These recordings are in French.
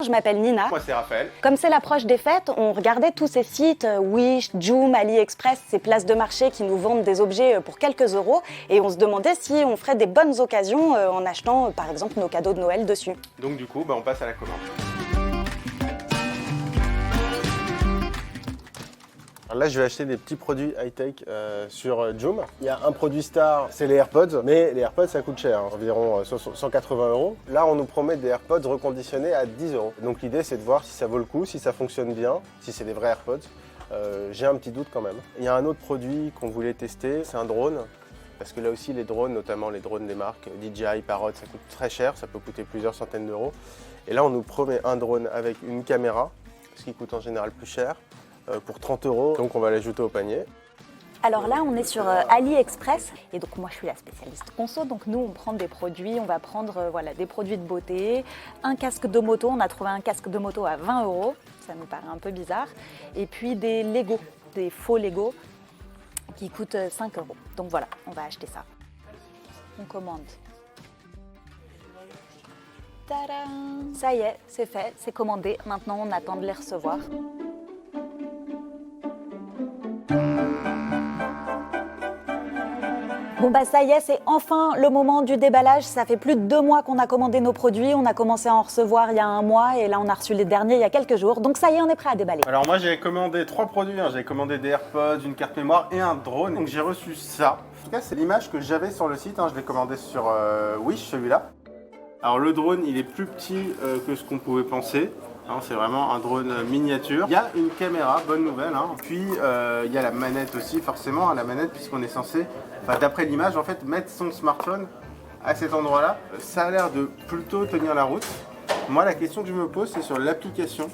Je m'appelle Nina. Moi c'est Raphaël. Comme c'est l'approche des fêtes, on regardait tous ces sites, Wish, Joom, AliExpress, ces places de marché qui nous vendent des objets pour quelques euros, et on se demandait si on ferait des bonnes occasions en achetant par exemple nos cadeaux de Noël dessus. Donc du coup, on passe à la commande. Alors là, je vais acheter des petits produits high-tech sur Joom. Il y a un produit star, c'est les AirPods, mais les AirPods ça coûte cher, environ 180 euros. Là, on nous promet des AirPods reconditionnés à 10 euros. Donc l'idée, c'est de voir si ça vaut le coup, si ça fonctionne bien, si c'est des vrais AirPods. J'ai un petit doute quand même. Il y a un autre produit qu'on voulait tester, c'est un drone. Parce que là aussi, les drones, notamment les drones des marques DJI, Parrot, ça coûte très cher, ça peut coûter plusieurs centaines d'euros. Et là, on nous promet un drone avec une caméra, ce qui coûte en général plus cher, pour 30 euros. Donc on va l'ajouter au panier. Alors là, on est sur AliExpress, et donc moi je suis la spécialiste conso, donc nous on prend des produits, on va prendre des produits de beauté, un casque de moto, on a trouvé un casque de moto à 20 euros, ça nous paraît un peu bizarre, et puis des Lego, des faux Lego qui coûtent 5 euros. Donc voilà, on va acheter ça. On commande. Tadam! Ça y est, c'est fait, c'est commandé, maintenant on attend de les recevoir. Bon ça y est, c'est enfin le moment du déballage. Ça fait plus de 2 mois qu'on a commandé nos produits. On a commencé à en recevoir il y a 1 mois et là on a reçu les derniers il y a quelques jours. Donc ça y est, on est prêt à déballer. Alors moi j'ai commandé 3 produits, j'ai commandé des AirPods, une carte mémoire et un drone. Donc j'ai reçu ça. En tout cas c'est l'image que j'avais sur le site, je l'ai commandé sur Wish celui-là. Alors le drone il est plus petit que ce qu'on pouvait penser. C'est vraiment un drone miniature. Il y a une caméra, bonne nouvelle. Puis il y a la manette aussi, forcément, la manette puisqu'on est censé, d'après l'image, en fait, mettre son smartphone à cet endroit-là. Ça a l'air de plutôt tenir la route. Moi, la question que je me pose, c'est sur l'application.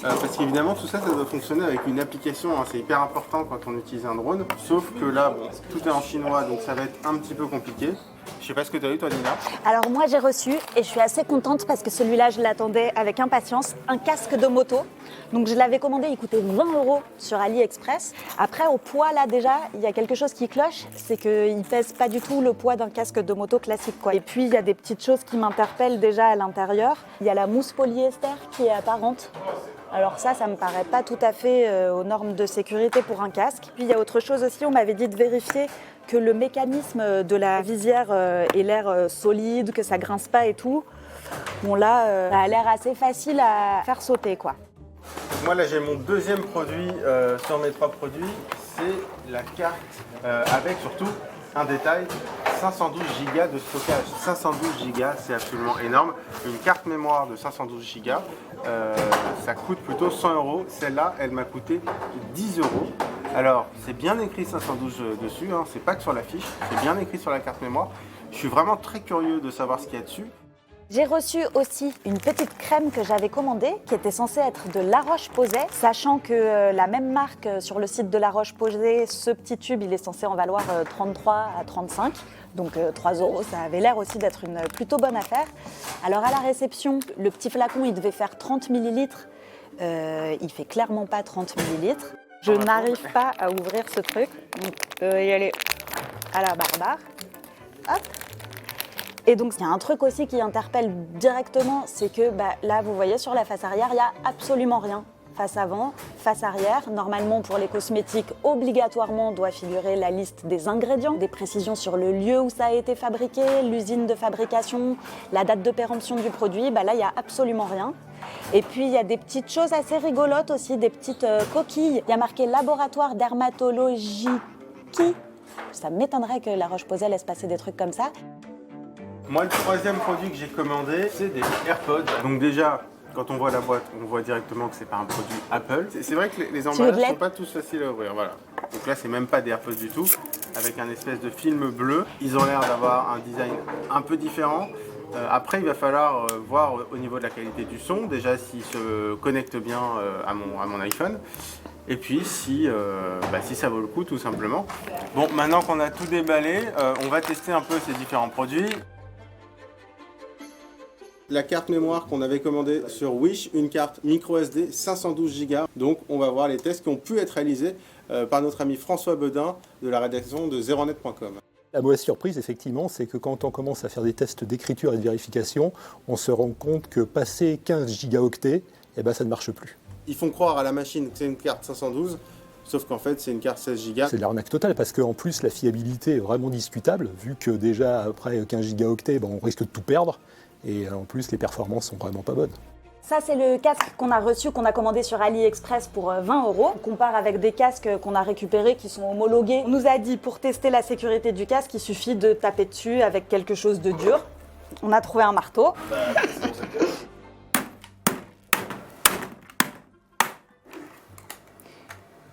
Parce qu'évidemment, tout ça, ça doit fonctionner avec une application. C'est hyper important quand on utilise un drone. Sauf que là, tout est en chinois, donc ça va être un petit peu compliqué. Je sais pas ce que tu as eu toi Nina. Alors moi j'ai reçu, et je suis assez contente parce que celui-là je l'attendais avec impatience, un casque de moto. Donc je l'avais commandé, il coûtait 20 euros sur AliExpress. Après au poids là déjà, il y a quelque chose qui cloche, c'est qu'il pèse pas du tout le poids d'un casque de moto classique quoi. Et puis il y a des petites choses qui m'interpellent déjà à l'intérieur. Il y a la mousse polyester qui est apparente. Alors ça me paraît pas tout à fait aux normes de sécurité pour un casque. Puis il y a autre chose aussi, on m'avait dit de vérifier que le mécanisme de la visière ait l'air solide, que ça grince pas et tout. Bon là, ça a l'air assez facile à faire sauter quoi. Moi là j'ai mon deuxième produit sur mes 3 produits, c'est la carte avec surtout un détail, 512 Go de stockage. 512 Go, c'est absolument énorme. Une carte mémoire de 512 Go, ça coûte plutôt 100 euros. Celle-là, elle m'a coûté 10 euros. Alors, c'est bien écrit 512 dessus, c'est pas que sur la fiche, c'est bien écrit sur la carte mémoire. Je suis vraiment très curieux de savoir ce qu'il y a dessus. J'ai reçu aussi une petite crème que j'avais commandée, qui était censée être de La Roche-Posay, sachant que la même marque sur le site de La Roche-Posay, ce petit tube, il est censé en valoir 33 à 35. Donc 3 euros, ça avait l'air aussi d'être une plutôt bonne affaire. Alors à la réception, le petit flacon, il devait faire 30 ml. Il fait clairement pas 30 ml. Je n'arrive pas à ouvrir ce truc. Donc y aller à la barbare. Hop. Et donc, il y a un truc aussi qui interpelle directement, c'est que là, vous voyez, sur la face arrière, il n'y a absolument rien. Face avant, face arrière. Normalement, pour les cosmétiques, obligatoirement doit figurer la liste des ingrédients, des précisions sur le lieu où ça a été fabriqué, l'usine de fabrication, la date de péremption du produit. Là, il n'y a absolument rien. Et puis, il y a des petites choses assez rigolotes aussi, des petites coquilles. Il y a marqué laboratoire dermatologie qui. Ça m'étonnerait que La Roche-Posay laisse passer des trucs comme ça. Moi, le troisième produit que j'ai commandé, c'est des AirPods. Donc déjà, quand on voit la boîte, on voit directement que c'est pas un produit Apple. C'est vrai que les emballages sont pas tous faciles à ouvrir, voilà. Donc là, c'est même pas des AirPods du tout, avec un espèce de film bleu. Ils ont l'air d'avoir un design un peu différent. Après, il va falloir voir au niveau de la qualité du son, déjà s'il se connecte bien à mon iPhone. Et puis si ça vaut le coup tout simplement. Bon, maintenant qu'on a tout déballé, on va tester un peu ces différents produits. La carte mémoire qu'on avait commandée sur Wish, une carte micro SD 512 Go. Donc on va voir les tests qui ont pu être réalisés par notre ami François Bedin de la rédaction de zeronet.com. La mauvaise surprise, effectivement, c'est que quand on commence à faire des tests d'écriture et de vérification, on se rend compte que passer 15 gigaoctets, eh ben, ça ne marche plus. Ils font croire à la machine que c'est une carte 512, sauf qu'en fait c'est une carte 16 Go. C'est de l'arnaque totale parce qu'en plus la fiabilité est vraiment discutable, vu que déjà après 15 gigaoctets, ben, on risque de tout perdre, et en plus les performances sont vraiment pas bonnes. Ça, c'est le casque qu'on a reçu, qu'on a commandé sur AliExpress pour 20 €. On compare avec des casques qu'on a récupérés qui sont homologués. On nous a dit, pour tester la sécurité du casque, il suffit de taper dessus avec quelque chose de dur. On a trouvé un marteau.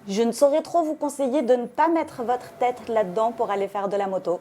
Je ne saurais trop vous conseiller de ne pas mettre votre tête là-dedans pour aller faire de la moto.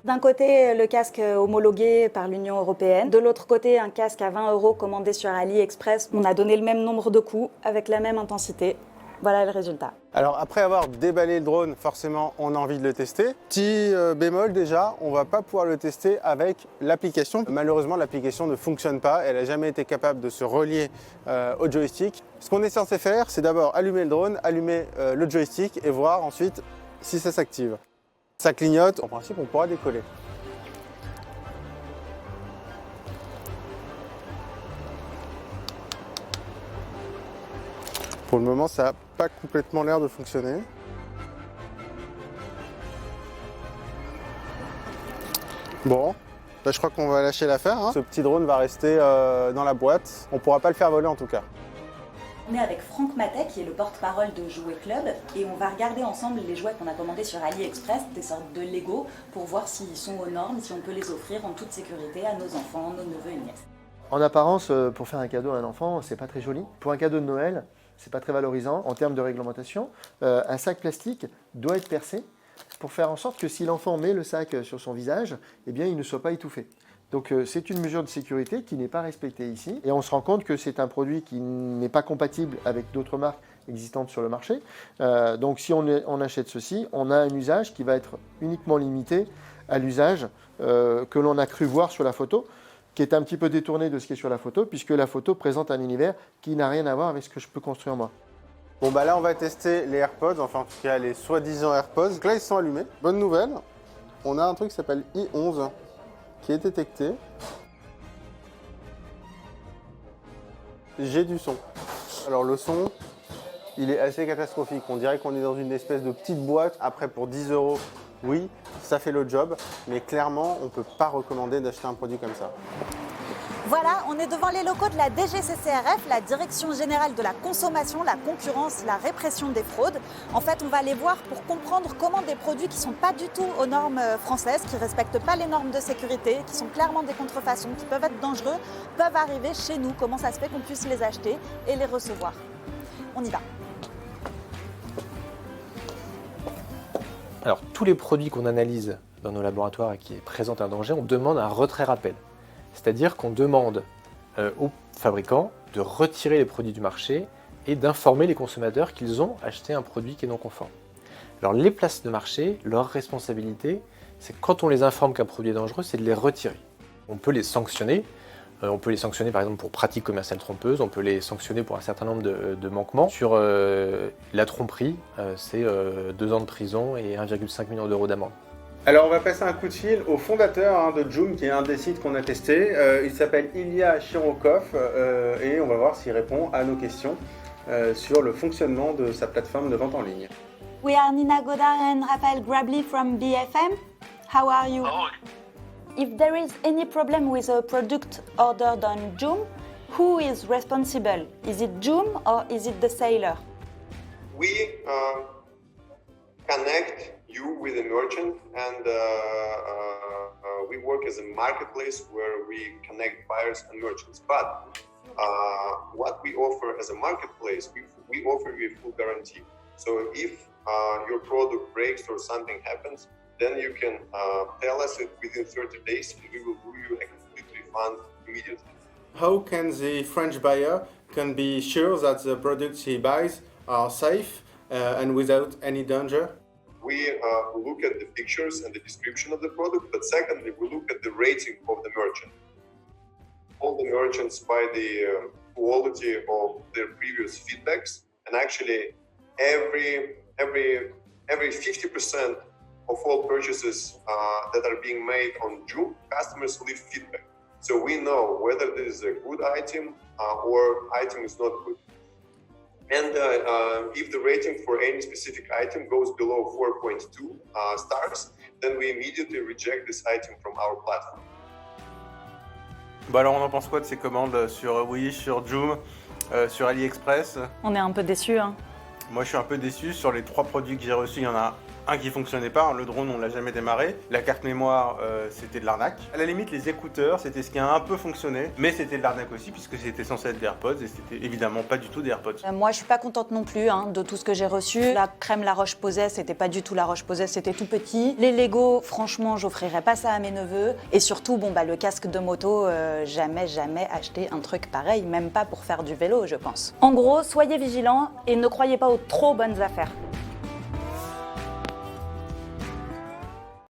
D'un côté, le casque homologué par l'Union européenne. De l'autre côté, un casque à 20 € commandé sur AliExpress. On a donné le même nombre de coups avec la même intensité. Voilà le résultat. Alors après avoir déballé le drone, forcément on a envie de le tester. Petit bémol déjà, on va pas pouvoir le tester avec l'application. Malheureusement l'application ne fonctionne pas, elle n'a jamais été capable de se relier au joystick. Ce qu'on est censé faire, c'est d'abord allumer le drone, allumer le joystick et voir ensuite si ça s'active. Ça clignote, en principe on pourra décoller. Pour le moment ça n'a pas complètement l'air de fonctionner. Bon, bah, je crois qu'on va lâcher l'affaire. Hein. Ce petit drone va rester dans la boîte, on ne pourra pas le faire voler en tout cas. On est avec Franck Matet, qui est le porte-parole de Jouet Club, et on va regarder ensemble les jouets qu'on a commandés sur AliExpress, des sortes de Lego, pour voir s'ils sont aux normes, si on peut les offrir en toute sécurité à nos enfants, nos neveux et nièces. En apparence, pour faire un cadeau à un enfant, c'est pas très joli. Pour un cadeau de Noël, c'est pas très valorisant. En termes de réglementation, un sac plastique doit être percé pour faire en sorte que si l'enfant met le sac sur son visage, eh bien, il ne soit pas étouffé. Donc c'est une mesure de sécurité qui n'est pas respectée ici. Et on se rend compte que c'est un produit qui n'est pas compatible avec d'autres marques existantes sur le marché. Donc si on achète ceci, on a un usage qui va être uniquement limité à l'usage que l'on a cru voir sur la photo, qui est un petit peu détourné de ce qui est sur la photo, puisque la photo présente un univers qui n'a rien à voir avec ce que je peux construire moi. Bon bah là on va tester les AirPods, enfin en tout cas les soi-disant AirPods. Donc là ils sont allumés. Bonne nouvelle, on a un truc qui s'appelle i11 qui est détecté. J'ai du son. Alors le son, il est assez catastrophique. On dirait qu'on est dans une espèce de petite boîte. Après pour 10 €, oui, ça fait le job. Mais clairement, on ne peut pas recommander d'acheter un produit comme ça. Voilà, on est devant les locaux de la DGCCRF, la Direction Générale de la Consommation, la Concurrence, la Répression des Fraudes. En fait, on va aller voir pour comprendre comment des produits qui ne sont pas du tout aux normes françaises, qui ne respectent pas les normes de sécurité, qui sont clairement des contrefaçons, qui peuvent être dangereux, peuvent arriver chez nous. Comment ça se fait qu'on puisse les acheter et les recevoir. On y va. Alors, tous les produits qu'on analyse dans nos laboratoires et qui présentent un danger, on demande un retrait-rappel. C'est-à-dire qu'on demande aux fabricants de retirer les produits du marché et d'informer les consommateurs qu'ils ont acheté un produit qui est non conforme. Alors les places de marché, leur responsabilité, c'est quand on les informe qu'un produit est dangereux, c'est de les retirer. On peut les sanctionner. On peut les sanctionner par exemple pour pratiques commerciales trompeuses, on peut les sanctionner pour un certain nombre de manquements. Sur la tromperie, c'est 2 ans de prison et 1,5 million d'euros d'amende. Alors on va passer un coup de fil au fondateur de Joom, qui est un des sites qu'on a testé. Il s'appelle Ilya Chirokov et on va voir s'il répond à nos questions sur le fonctionnement de sa plateforme de vente en ligne. We are Nina Godard and Raphaël Grabli from BFM. How are you? If there is any problem with a product ordered on Joom, who is responsible? Is it Joom or is it the seller? We connect you with a merchant, and we work as a marketplace where we connect buyers and merchants. But what we offer as a marketplace, we offer you a full guarantee. So if your product breaks or something happens, then you can tell us it within 30 days and we will do you a complete refund immediately. How can the French buyer can be sure that the products he buys are safe and without any danger? We look at the pictures and the description of the product, but secondly, we look at the rating of the merchant. All the merchants by the quality of their previous feedbacks, and actually every 50% of all purchases that are being made on Joom, customers leave feedback. So we know whether this is a good item or item is not good. And if the rating for any specific item goes below 4.2 stars, then we immediately reject this item from our platform. Bah alors on en pense quoi de ces commandes sur Wish, sur Joom, sur AliExpress? On est un peu déçus, hein. Moi je suis un peu déçu. Sur les 3 produits que j'ai reçus, il y en a un qui fonctionnait pas. Le drone on l'a jamais démarré. La carte mémoire c'était de l'arnaque. À la limite les écouteurs c'était ce qui a un peu fonctionné, mais c'était de l'arnaque aussi puisque c'était censé être des AirPods et c'était évidemment pas du tout des AirPods. Moi, je suis pas contente non plus hein, de tout ce que j'ai reçu. La crème La Roche-Posay, c'était pas du tout La Roche-Posay, c'était tout petit. Les Lego, franchement, j'offrirais pas ça à mes neveux. Et surtout, bon bah le casque de moto, jamais acheter un truc pareil, même pas pour faire du vélo, je pense. En gros, soyez vigilants et ne croyez pas aux trop bonnes affaires.